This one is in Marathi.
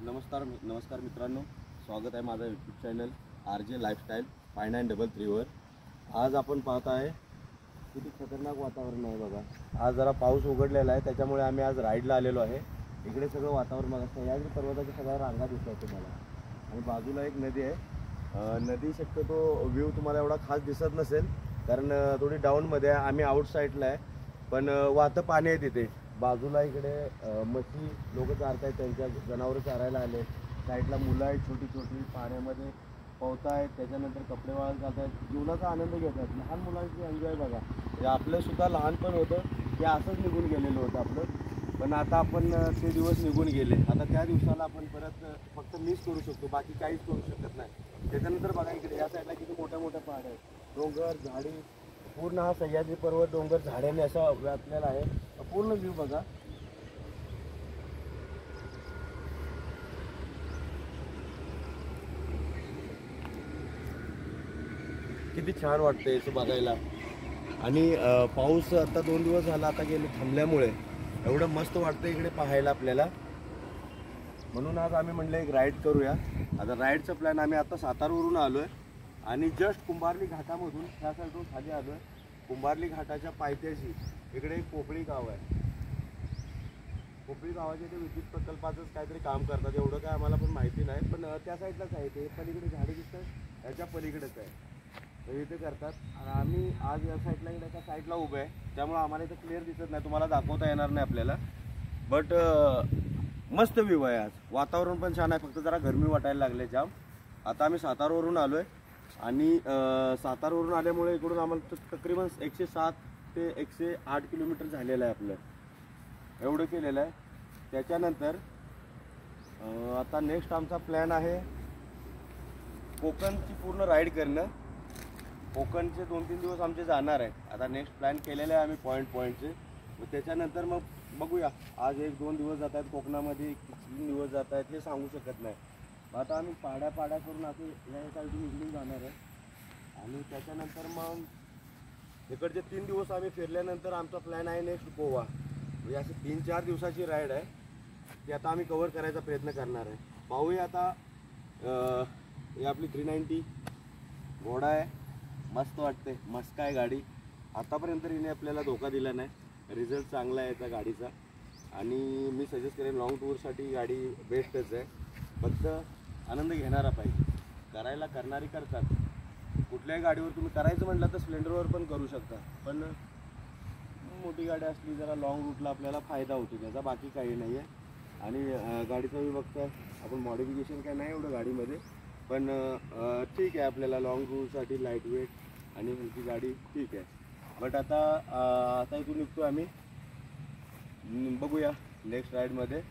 नमस्कार मित्रांनो, स्वागत आहे माझा यूट्यूब चॅनल RJ लाईफस्टाईल 5933 वर। आज आपण पाहत आहे किती खतरनाक वातावरण आहे बघा। आज जरा पाऊस उघडलेला आहे, त्याच्यामुळे आम्ही आज राईडला आलेलो आहे। इकडे सगळं वातावरण बघा, सह्याद्री पर्वताच्या सगळ्या रांगा दिसतात तुम्हाला आणि बाजूला एक नदी आहे। नदी शक्यतो व्ह्यू तुम्हाला एवढा खास दिसत नसेल, कारण थोडी डाऊनमध्ये आहे। आम्ही आउट साईडला आहे, पण वाहतं पाणी आहे तिथे। बाजूला इकडे मच्छी लोक चारतायत, त्यांच्या जनावरं चारायला आले। साईडला मुलं आहेत छोटी छोटी, पाण्यामध्ये पोहतायत, त्याच्यानंतर कपडे वाळत घालतायत, जीवनाचा आनंद घेत आहेत। लहान मुलांची एन्जॉय बघा, म्हणजे आपलंसुद्धा लहानपण होतं की असंच निघून गेलेलं होतं आपलं, पण आता आपण ते दिवस निघून गेले। आता त्या दिवसाला आपण परत फक्त मिस करू शकतो, बाकी काहीच करू शकत नाही। त्याच्यानंतर बघा इकडे या साईडला किती मोठ्या मोठ्या पहाड आहेत, डोंगर झाडी, पूर्ण हा सह्याद्री पर्वत डोंगर झाड्याने असा व्यापलेला आहे। पूर्ण व्ह्यू बघा, किती छान वाटतंय असं बघायला। आणि पाऊस आता 2 दिवस झाला आता गेले थांबल्यामुळे एवढं मस्त वाटतं इकडे पाहायला आपल्याला, म्हणून आज आम्ही म्हणलं एक राईड करूया। आता राईडचा प्लॅन, आम्ही आता सातारवरून आलो आहे आणि जस्ट कुंभारली घाटामधून ह्या साईडून खाली आलो आहे। कुंभारली घाटाच्या पायथ्याशी इकडे एक पोपळी गाव आहे। पोपळी गावाचे ते विद्युत प्रकल्पाचंच काहीतरी काम करतात, एवढं काय आम्हाला पण माहिती नाही, पण त्या साईडलाच आहे ते। पलीकडे झाडे दिसतात, त्याच्या पलीकडेच आहे, तर इथे करतात। आणि आम्ही आज या साईडला इकडे एका साईडला उभे आहे, त्यामुळे आम्हाला इथं क्लिअर दिसत नाही, तुम्हाला दाखवता येणार नाही आपल्याला। बट मस्त व्ह्यू आहे आज, वातावरण पण छान आहे, फक्त जरा गरमी वाटायला लागले जाम। आता आम्ही सातारवरून आलो आहे आणि सातारवरून आल्यामुळे इकडून आम्हाला तकरीबन 107 ते 108 किलोमीटर झालेलं आहे आपलं, एवढं केलेलं आहे। त्याच्यानंतर आता नेक्स्ट आमचा प्लॅन आहे कोकणची पूर्ण राईड करणं। कोकणचे 2-3 दिवस आमचे जाणार आहेत। आता नेक्स्ट प्लॅन केलेलं आहे आम्ही पॉईंटचे, व त्याच्यानंतर मग बघूया, आज 1-2 दिवस जात आहेत कोकणामध्ये, 3 दिवस जात आहेत हे सांगू शकत नाही। आता आम्ही पाड्या करून असं या साईडून निघून जाणार आहे आणि त्याच्यानंतर मग इकडचे 3 दिवस आम्ही फिरल्यानंतर आमचा प्लॅन आहे नेक्स्ट गोवा। म्हणजे अशी 3-4 दिवसाची राईड आहे, ती आता आम्ही कव्हर करायचा प्रयत्न करणार आहे। पाहूया आता। ही आपली 390 घोडा आहे, मस्त वाटते, मस्त आहे गाडी। आतापर्यंत हिने आपल्याला धोका दिला नाही, रिझल्ट चांगला आहे त्या गाडीचा आणि मी सजेस्ट करेन लॉंग टूरसाठी गाडी बेस्टच आहे। फक्त आनंद घेणारा पाहिजे, करणारी करतात। कुठल्याही गाडीवर तुम्ही करायचं म्हटलं तर स्प्लेंडरवर पण करू शकता, पण मोठी गाडी असली जरा लॉंग रूटला आपल्याला फायदा होतो त्याचा, बाकी काही नाही आहे। आणि गाडीचं मी बघताय आपण मॉडिफिकेशन काय नाही एवढं गाडीमध्ये, पण ठीक आहे, आपल्याला लॉंग रूटसाठी लाईट वेट आणि हलकी गाडी ठीक आहे। बट आता इथून निघतो आम्ही, बघूया नेक्स्ट राईडमध्ये।